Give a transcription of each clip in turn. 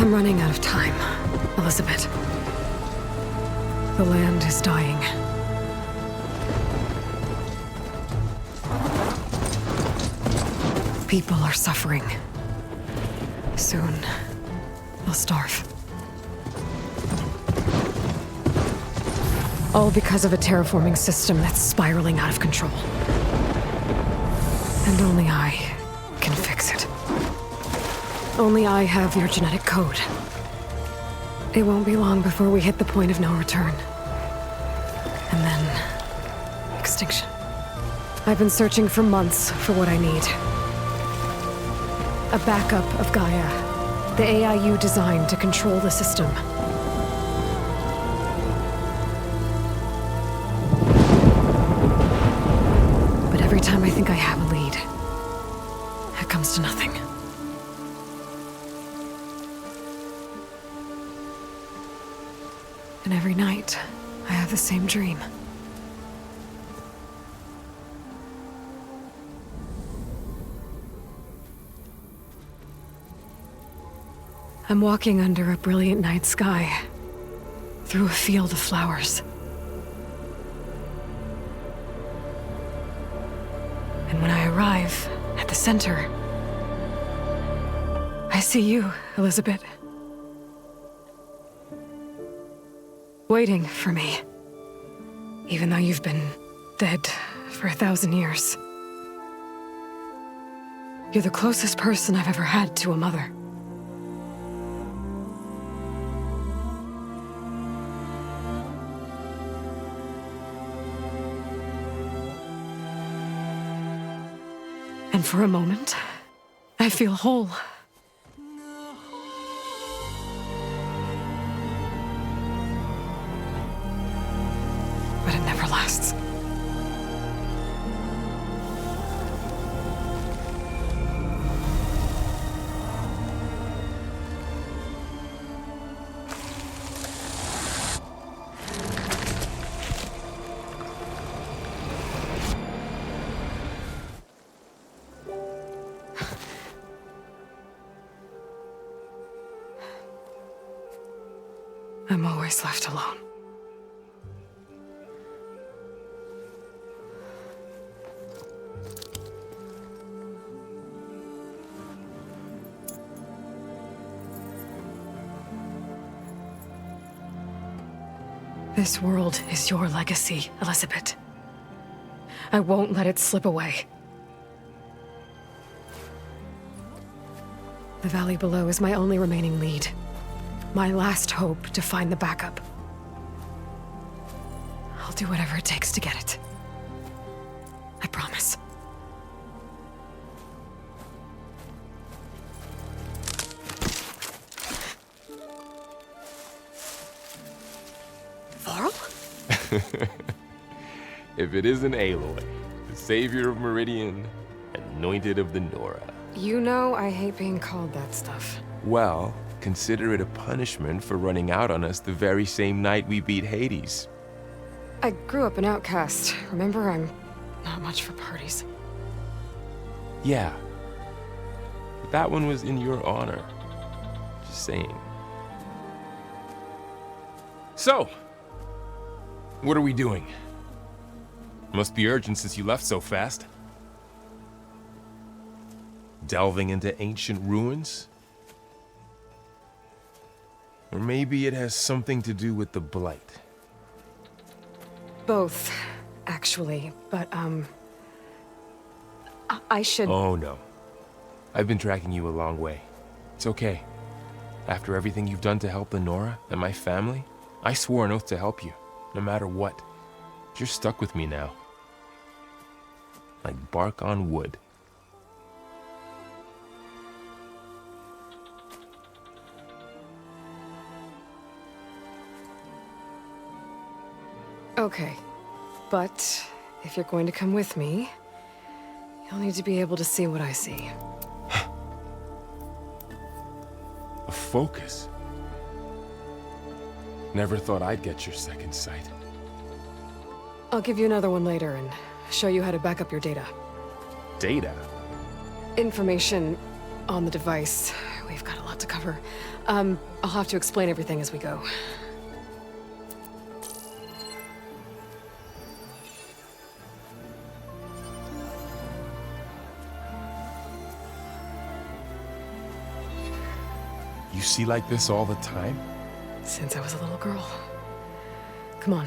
I'm running out of time, Elizabeth. The land is dying. People are suffering. Soon, they'll starve. All because of a terraforming system that's spiraling out of control. And only I can fix it. Only I have your genetic code. It won't be long before we hit the point of no return. And then... extinction. I've been searching for months for what I need. A backup of Gaia. The AI you designed to control the system. But every time I think I have a lead, it comes to nothing. And every night, I have the same dream. I'm walking under a brilliant night sky, through a field of flowers. And when I arrive at the center, I see you, Elizabeth. Waiting for me, even though you've been dead for 1,000 years. You're the closest person I've ever had to a mother. And for a moment, I feel whole. But it never lasts. I'm always left alone. This world is your legacy, Elizabeth. I won't let it slip away. The valley below is my only remaining lead. My last hope to find the backup. I'll do whatever it takes to get it. I promise. Varl? If it isn't Aloy, the savior of Meridian, anointed of the Nora. You know I hate being called that stuff. Well, consider it a punishment for running out on us the very same night we beat Hades. I grew up an outcast. Remember, I'm not much for parties. Yeah. But that one was in your honor. Just saying. So, what are we doing? Must be urgent since you left so fast. Delving into ancient ruins? Or maybe it has something to do with the Blight. Both, actually, but, I should... Oh, no. I've been tracking you a long way. It's okay. After everything you've done to help the Nora and my family, I swore an oath to help you, no matter what. You're stuck with me now. Like bark on wood. Okay, but if you're going to come with me, you'll need to be able to see what I see. A focus? Never thought I'd get your second sight. I'll give you another one later and show you how to back up your data. Data? Information on the device we've got a lot to cover. I'll have to explain everything as we go. You see like this all the time? Since I was a little girl. Come on.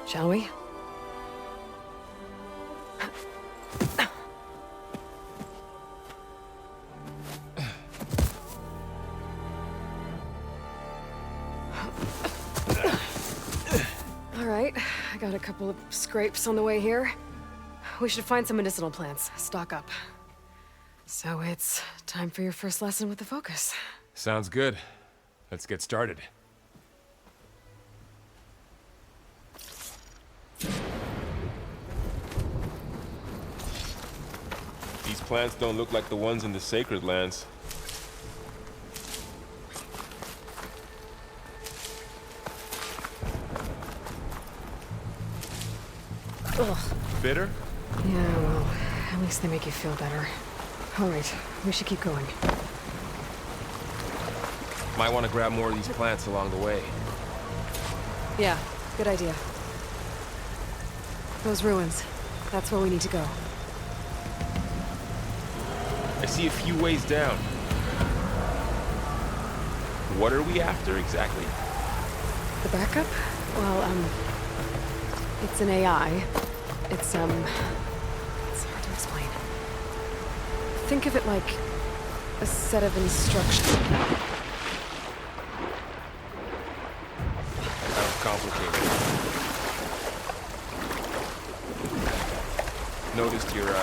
Shall we? All right, I got a couple of scrapes on the way here. We should find some medicinal plants, stock up. So it's time for your first lesson with the Focus. Sounds good. Let's get started. These plants don't look like the ones in the Sacred Lands. Ugh. Bitter? Yeah, well, at least they make you feel better. All right, we should keep going. Might want to grab more of these plants along the way. Yeah, good idea. Those ruins. That's where we need to go. I see a few ways down. What are we after exactly? The backup? Well, it's an AI. It's hard to explain. Think of it like a set of instructions. Sounds complicated. Noticed you're,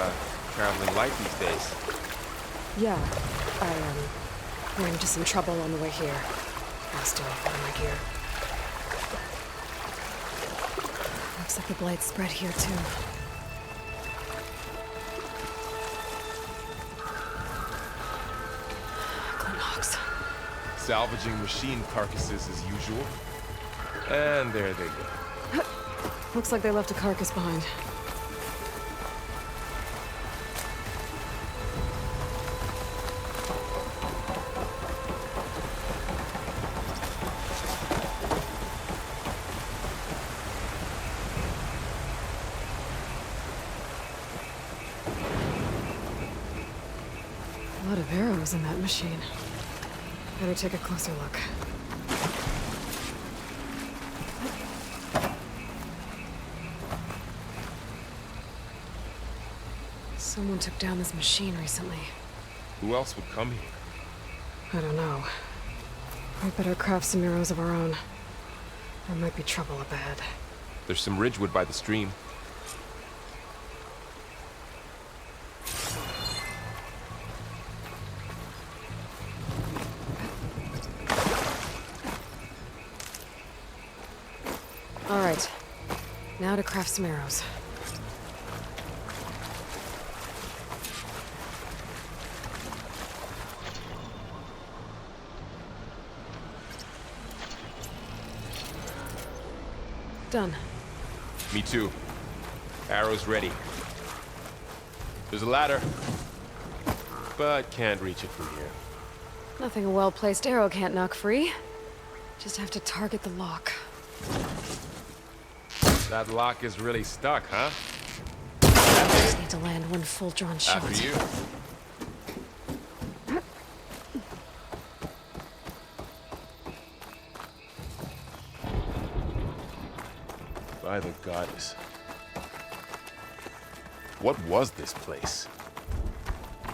traveling light these days. Yeah, I, ran into some trouble on the way here. Lost a lot of my gear. Looks like the blight spread here, too. Glenhawks. Salvaging machine carcasses as usual. And there they go. Looks like they left a carcass behind. A lot of arrows in that machine. Better take a closer look. Someone took down this machine recently. Who else would come here? I don't know. We better craft some arrows of our own. There might be trouble up ahead. There's some ridgewood by the stream. All right. Now to craft some arrows. Done. Me too. Arrows ready. There's a ladder, but can't reach it from here. Nothing a well-placed arrow can't knock free. Just have to target the lock. That lock is really stuck, huh? Just need to land one full-drawn shot. After you. By the goddess. What was this place?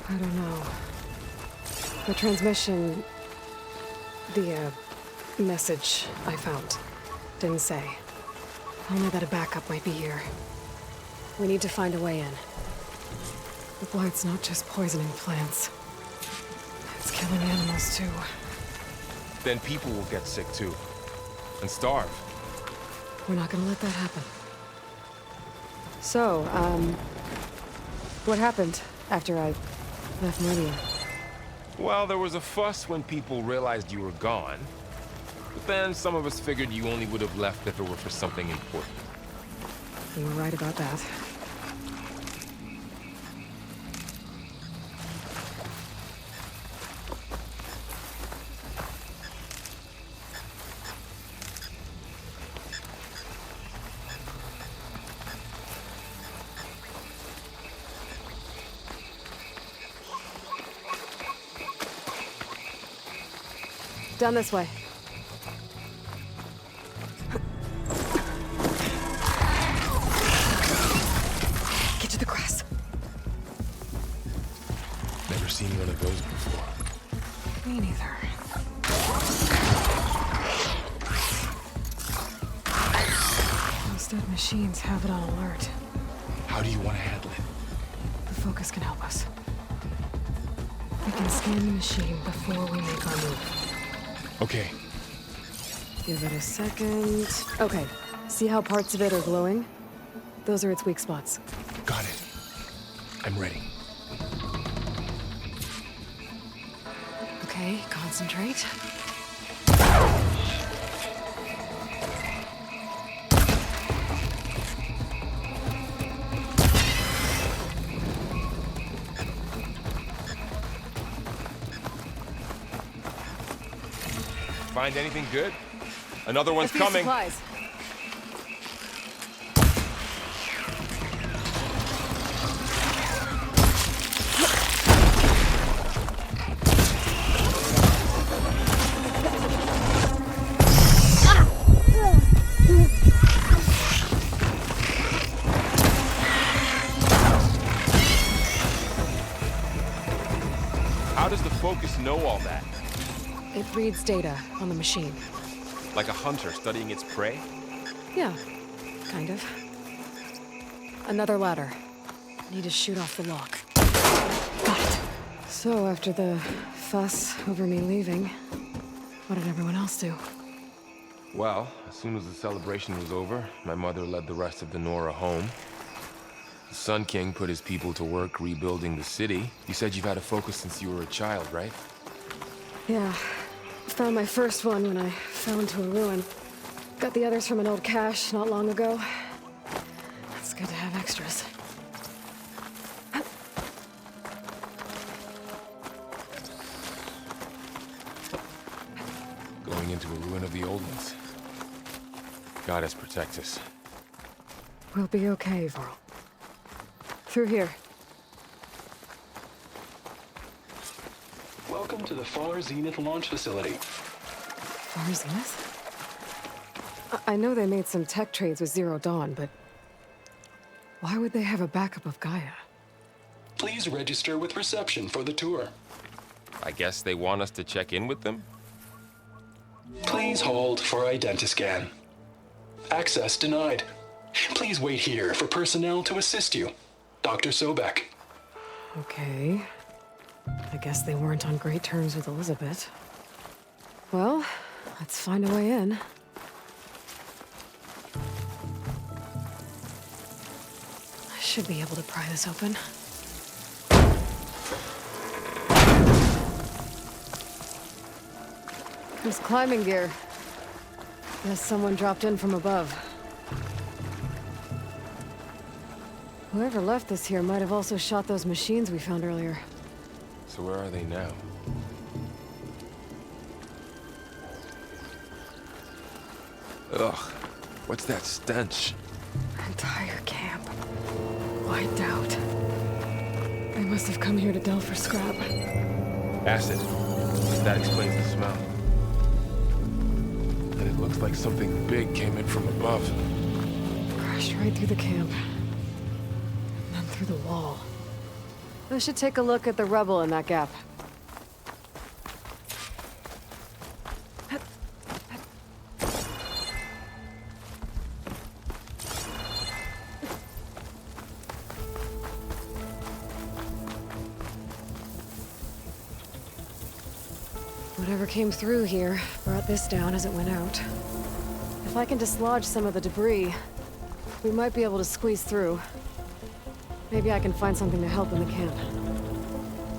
I don't know. The transmission... The, message I found didn't say. Only that a backup might be here. We need to find a way in. The blight's not just poisoning plants. It's killing animals, too. Then people will get sick too. And starve. We're not gonna let that happen. So, what happened after I left Meridian? Well, there was a fuss when people realized you were gone. But then some of us figured you only would have left if it were for something important. You were right about that. Down this way. Get to the grass. Never seen one of those before. Me neither. Those dead machines have it on alert. How do you want to handle it? The focus can help us. We can scan the machine before we make our move. Okay. Give it a second. Okay. See how parts of it are glowing? Those are its weak spots. Got it. I'm ready. Okay, concentrate. Find anything good? Another one's A few coming. Supplies. How does the focus know all that? It reads data on the machine. Like a hunter studying its prey? Yeah, kind of. Another ladder. Need to shoot off the lock. Got it. So after the fuss over me leaving, what did everyone else do? Well, as soon as the celebration was over, my mother led the rest of the Nora home. The Sun King put his people to work rebuilding the city. You said you've had a focus since you were a child, right? Yeah. Found my first one when I fell into a ruin. Got the others from an old cache not long ago. It's good to have extras. Going into a ruin of the old ones. Goddess protect us. We'll be okay, Varl. Through here. Welcome to the Far Zenith launch facility. Far Zenith? I know they made some tech trades with Zero Dawn, but why would they have a backup of Gaia? Please register with reception for the tour. I guess they want us to check in with them? Please hold for identiscan. Access denied. Please wait here for personnel to assist you. Dr. Sobek. Okay. I guess they weren't on great terms with Elizabeth. Well, let's find a way in. I should be able to pry this open. There's climbing gear. Guess someone dropped in from above. Whoever left this here might have also shot those machines we found earlier. So where are they now? Ugh, what's that stench? Entire camp. Wiped out. They must have come here to delve for scrap. Acid. That explains the smell. And it looks like something big came in from above. Crashed right through the camp. And then through the wall. I should take a look at the rubble in that gap. Whatever came through here brought this down as it went out. If I can dislodge some of the debris, we might be able to squeeze through. Maybe I can find something to help in the camp.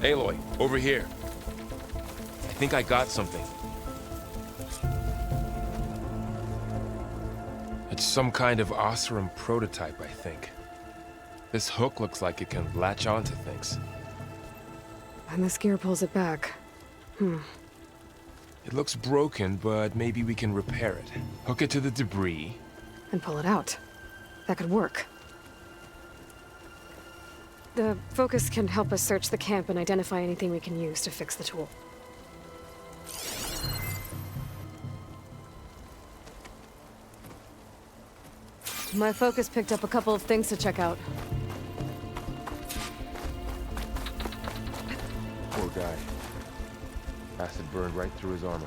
Aloy, over here. I think I got something. It's some kind of Oseram prototype, I think. This hook looks like it can latch onto things. And this gear pulls it back. It looks broken, but maybe we can repair it. Hook it to the debris. And pull it out. That could work. The focus can help us search the camp and identify anything we can use to fix the tool. My focus picked up a couple of things to check out. Poor guy. Acid burned right through his armor.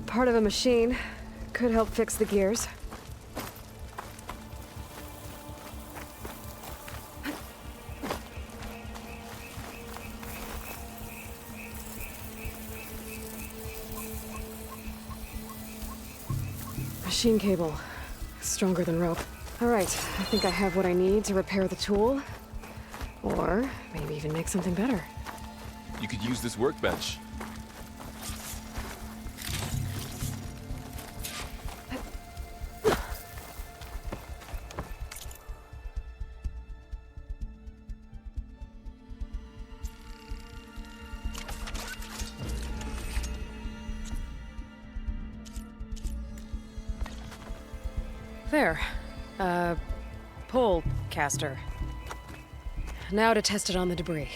Part of a machine. Could help fix the gears. Machine cable. Stronger than rope. All right, I think I have what I need to repair the tool. Or maybe even make something better. You could use this workbench. There. Pole caster. Now to test it on the debris.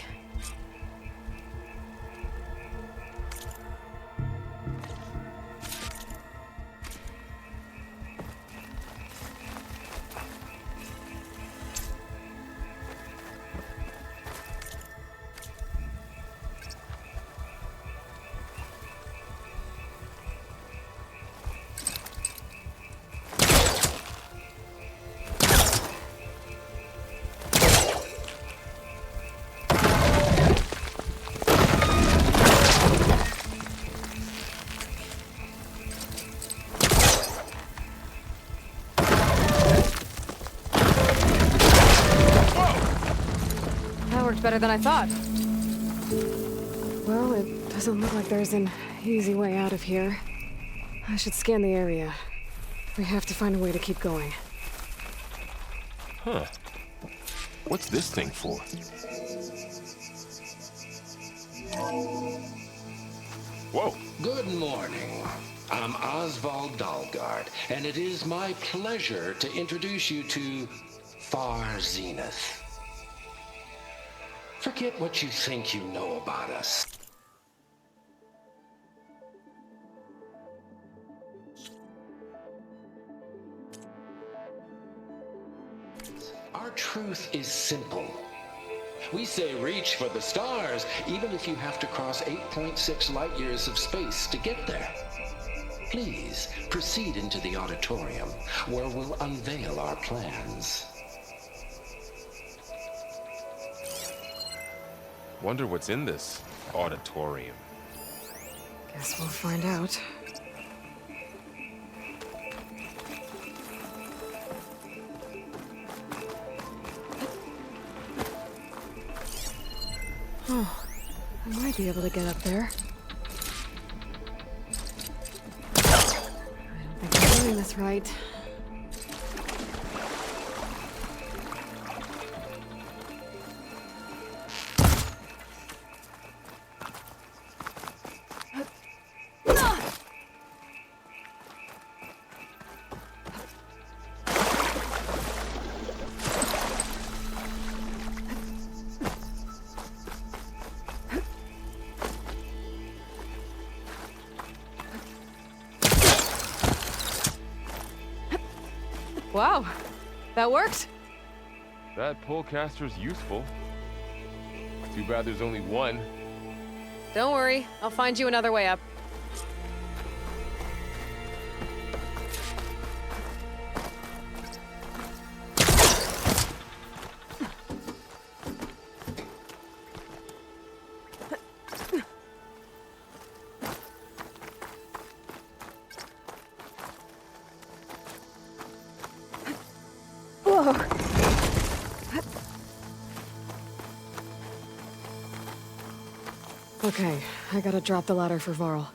Better than I thought. Well, it doesn't look like there's an easy way out of here. I should scan the area. We have to find a way to keep going. Huh. What's this thing for? Whoa. Good morning. I'm Oswald Dalgard, and it is my pleasure to introduce you to Far Zenith. Forget what you think you know about us. Our truth is simple. We say reach for the stars, even if you have to cross 8.6 light years of space to get there. Please proceed into the auditorium, where we'll unveil our plans. Wonder what's in this auditorium. Guess we'll find out. Oh, I might be able to get up there. I don't think I'm doing this right. Wow, that worked. That polecaster's useful. Too bad there's only one. Don't worry, I'll find you another way up. Okay, I gotta drop the ladder for Varl.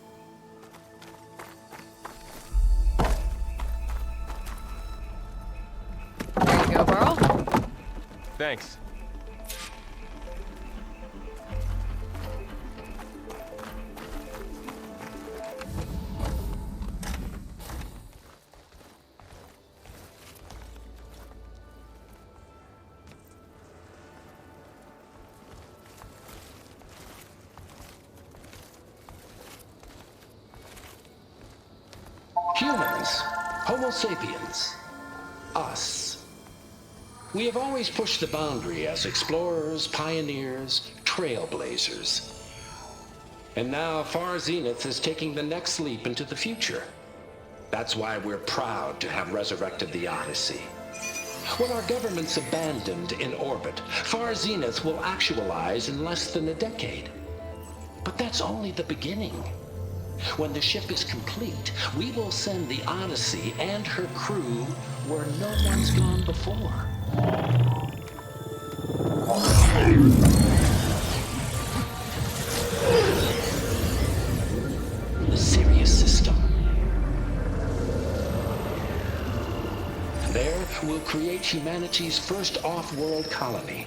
There you go, Varl. Thanks. Humans, Homo sapiens, us. We have always pushed the boundary as explorers, pioneers, trailblazers. And now Far Zenith is taking the next leap into the future. That's why we're proud to have resurrected the Odyssey. When our government's abandoned in orbit, Far Zenith will actualize in less than a decade. But that's only the beginning. When the ship is complete, we will send the Odyssey and her crew where no one's gone before. The Sirius system. There, we'll create humanity's first off-world colony.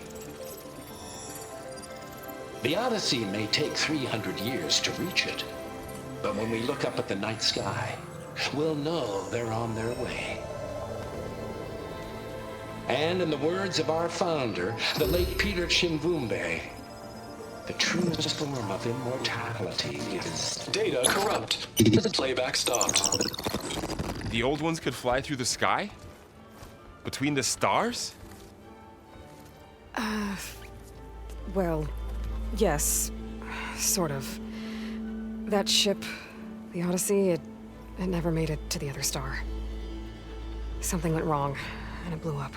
The Odyssey may take 300 years to reach it. But when we look up at the night sky, we'll know they're on their way. And in the words of our founder, the late Peter Chimvumbe, the truest form of immortality is... Data corrupt. Playback stopped. The old ones could fly through the sky? Between the stars? Well, yes. Sort of. That ship, the Odyssey, it never made it to the other star. Something went wrong, and it blew up.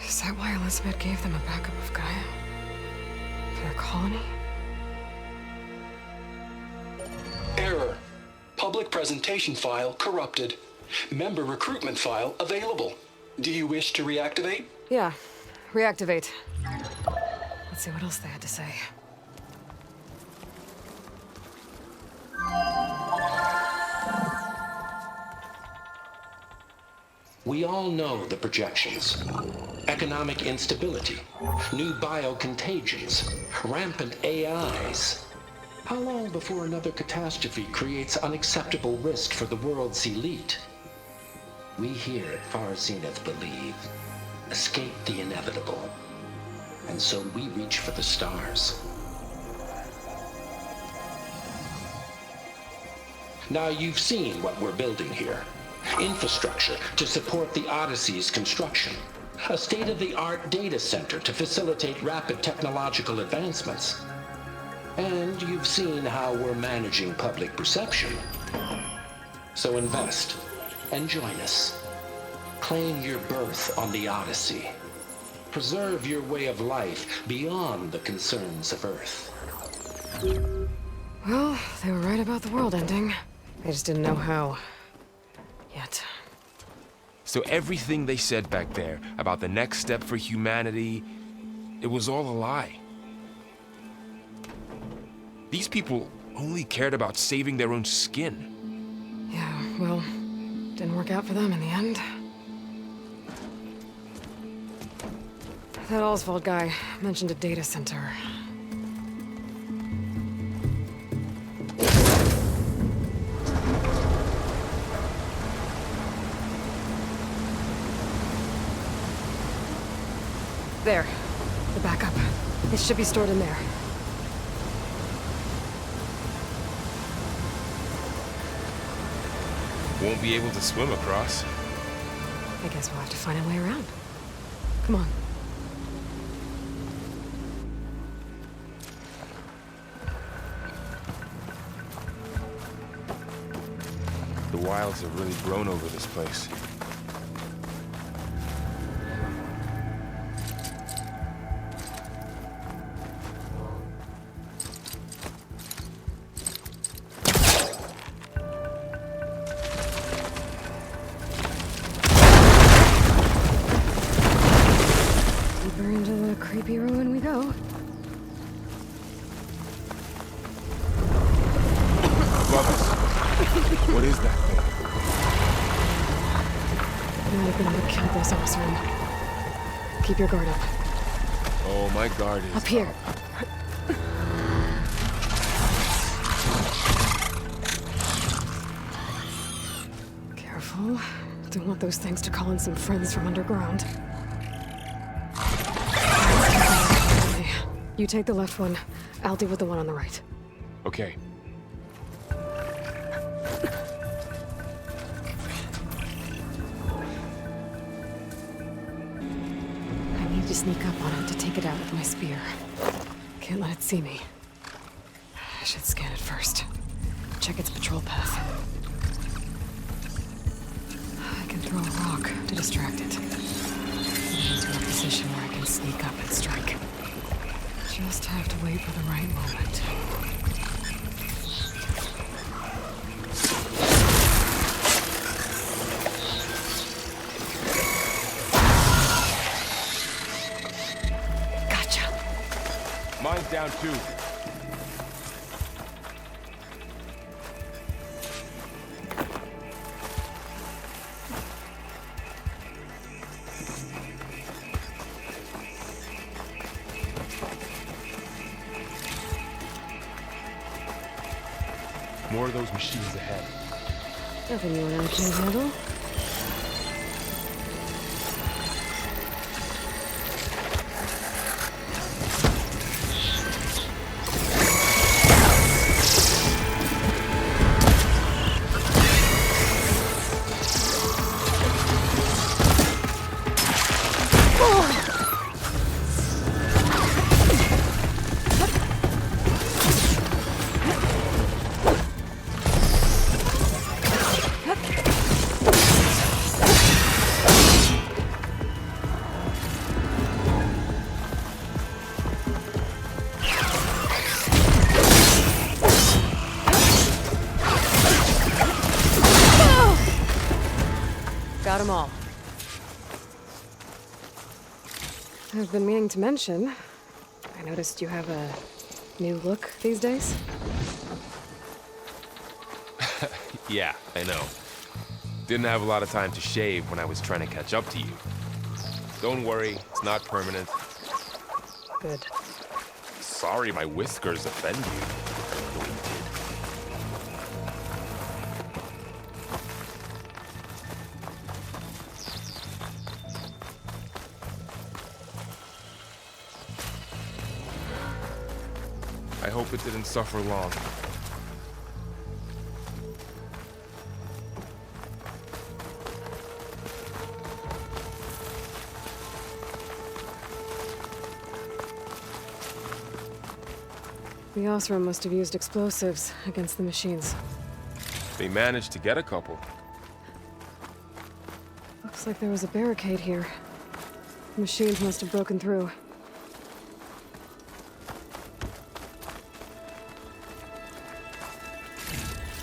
Is that why Elizabeth gave them a backup of Gaia? For their colony? Error. Public presentation file corrupted. Member recruitment file available. Do you wish to reactivate? Yeah, reactivate. Let's see what else they had to say. We all know the projections. Economic instability, new biocontagions, rampant AIs. How long before another catastrophe creates unacceptable risk for the world's elite? We here at Far Zenith believe, escape the inevitable. And so we reach for the stars. Now you've seen what we're building here. Infrastructure to support the Odyssey's construction. A state-of-the-art data center to facilitate rapid technological advancements. And you've seen how we're managing public perception. So invest and join us. Claim your berth on the Odyssey. Preserve your way of life beyond the concerns of Earth. Well, they were right about the world ending. They just didn't know how. Yet. So everything they said back there about the next step for humanity, it was all a lie. These people only cared about saving their own skin. Yeah, well, didn't work out for them in the end. That Oswald guy mentioned a data center. There. The backup. It should be stored in there. Won't be able to swim across. I guess we'll have to find a way around. Come on. The wilds have really grown over this place. creepy ruin we go. Above us. What is that thing? Might have been able to kill this Osram. Keep your guard up. Oh, my guard is Up here. Careful. Don't want those things to call in some friends from underground. Okay. You take the left one. I'll deal with the one on the right. Okay. I need to sneak up on it to take it out with my spear. Can't let it see me. I should scan it first. Check its patrol path. I can throw a rock to distract it. Into a position where I can sneak up and strike. Just have to wait for the right moment. Gotcha. Mine's down too. More of those machines ahead. Nothing you and I can't handle. Got them all. I've been meaning to mention, I noticed you have a new look these days. Yeah, I know. Didn't have a lot of time to shave when I was trying to catch up to you. Don't worry, it's not permanent. Good. Sorry my whiskers offend you. I hope it didn't suffer long. The Osram must have used explosives against the machines. They managed to get a couple. Looks like there was a barricade here. The machines must have broken through.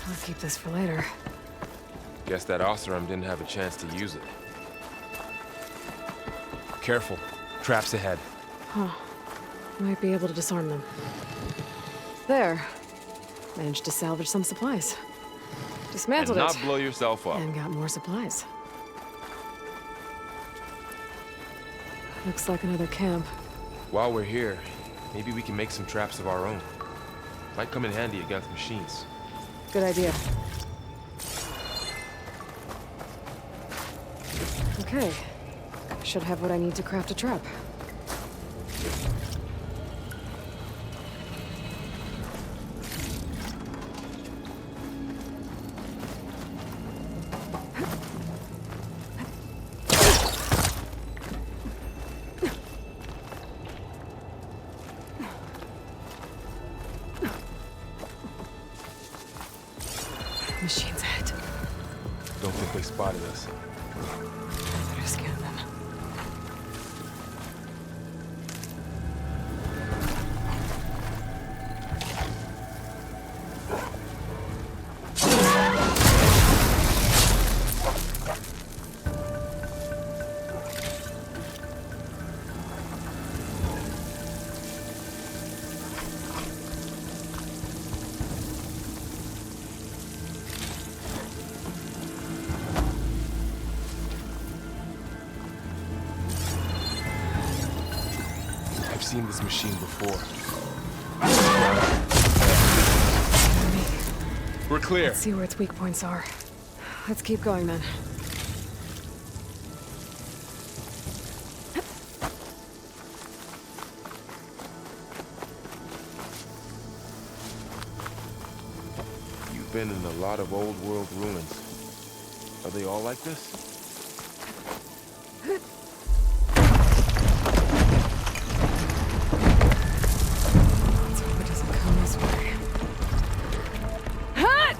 I'll keep this for later. Guess that Osram didn't have a chance to use it. Careful. Traps ahead. Huh. Might be able to disarm them. There. Managed to salvage some supplies. Dismantled And it. not blow yourself up. And got more supplies. Looks like another camp. While we're here, maybe we can make some traps of our own. Might come in handy against machines. Good idea. Okay. Should have what I need to craft a trap. Machines ahead. Don't think they spotted us. I better scan them. seen this machine before. We're clear. Let's see where its weak points are. Let's keep going then. You've been in a lot of old world ruins. Are they all like this? Let's hope it doesn't come this way. Ha!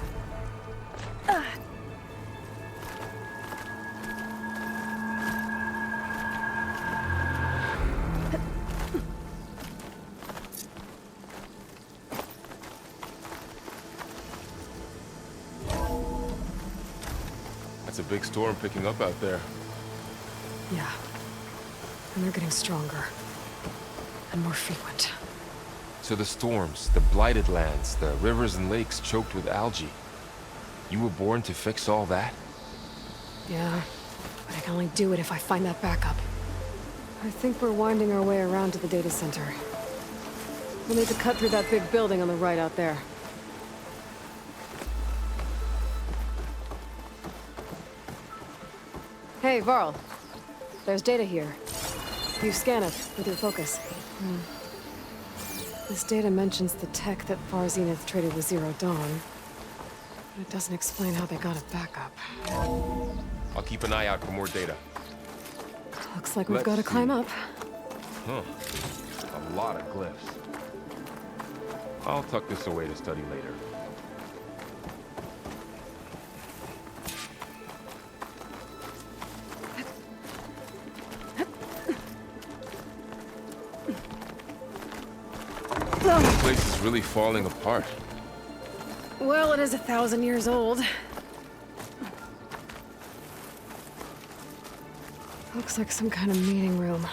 That's a big storm picking up out there. Yeah. And they're getting stronger. And more frequent. So the storms, the blighted lands, the rivers and lakes choked with algae. You were born to fix all that? Yeah. But I can only do it if I find that backup. I think we're winding our way around to the data center. We'll need to cut through that big building on the right out there. Hey, Varl. There's data here. You scan it with your focus. This data mentions the tech that Far Zenith traded with Zero Dawn. But it doesn't explain how they got it back up. I'll keep an eye out for more data. Looks like we've Let's got to climb up. Huh. A lot of glyphs. I'll tuck this away to study later. This place is really falling apart. Well, it is 1,000 years old. Looks like some kind of meeting room.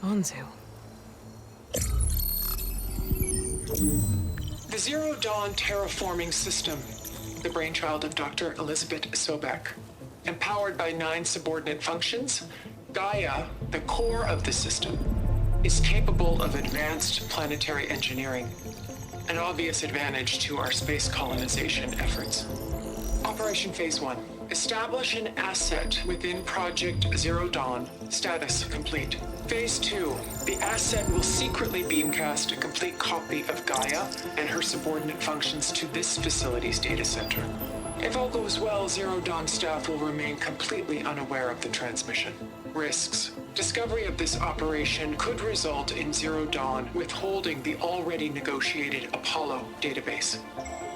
Anzu. The Zero Dawn terraforming system, the brainchild of Dr. Elizabeth Sobek. Empowered by 9 subordinate functions, Gaia, the core of the system, is capable of advanced planetary engineering, an obvious advantage to our space colonization efforts. Operation Phase 1. Establish an asset within Project Zero Dawn. Status complete. Phase 2. The asset will secretly beamcast a complete copy of Gaia and her subordinate functions to this facility's data center. If all goes well, Zero Dawn staff will remain completely unaware of the transmission. Risks. Discovery of this operation could result in Zero Dawn withholding the already negotiated Apollo database.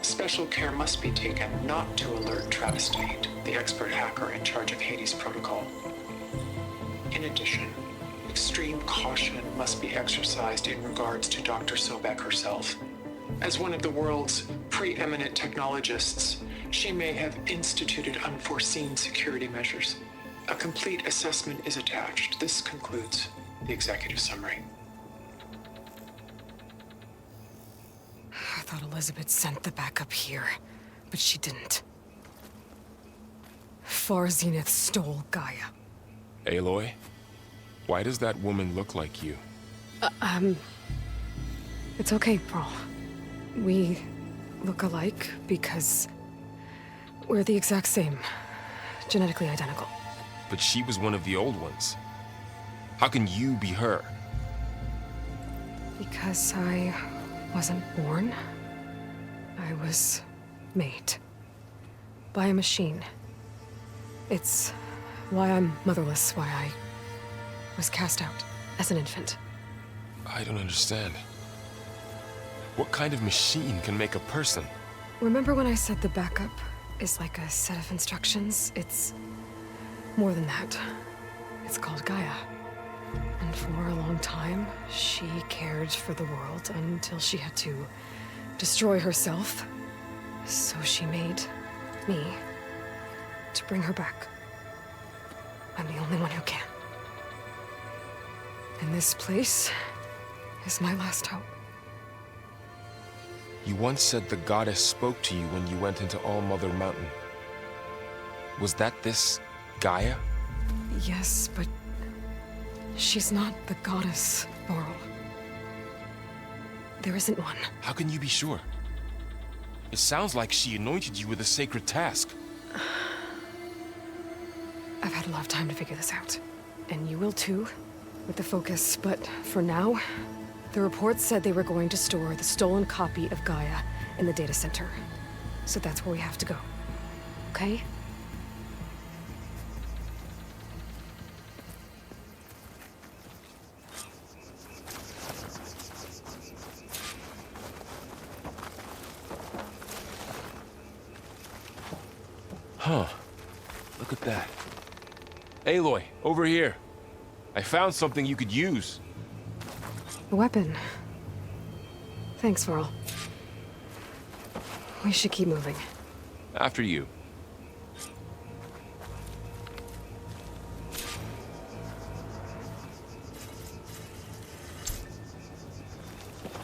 Special care must be taken not to alert Travis Tate, the expert hacker in charge of Hades Protocol. In addition, extreme caution must be exercised in regards to Dr. Sobek herself. As one of the world's preeminent technologists, she may have instituted unforeseen security measures. A complete assessment is attached. This concludes the executive summary. I thought Elizabeth sent the backup here, but she didn't. Far Zenith stole Gaia. Aloy? Why does that woman look like you? It's okay, Pearl. We look alike because we're the exact same. Genetically identical. But she was one of the old ones. How can you be her? Because I wasn't born. I was made. By a machine. It's why I'm motherless, why I was cast out as an infant. I don't understand. What kind of machine can make a person? Remember when I said the backup is like a set of instructions? It's more than that. It's called Gaia. And for a long time, she cared for the world until she had to destroy herself. So she made me to bring her back. I'm the only one who can. And this place is my last hope. You once said the goddess spoke to you when you went into All-Mother Mountain. Was that this Gaia? Yes, but she's not the goddess, Laurel. There isn't one. How can you be sure? It sounds like she anointed you with a sacred task. I've had a lot of time to figure this out. And you will too, with the focus. But for now, the report said they were going to store the stolen copy of Gaia in the data center. So that's where we have to go. Okay? Huh. Look at that. Aloy, over here. I found something you could use. A weapon. Thanks, Varl. We should keep moving. After you.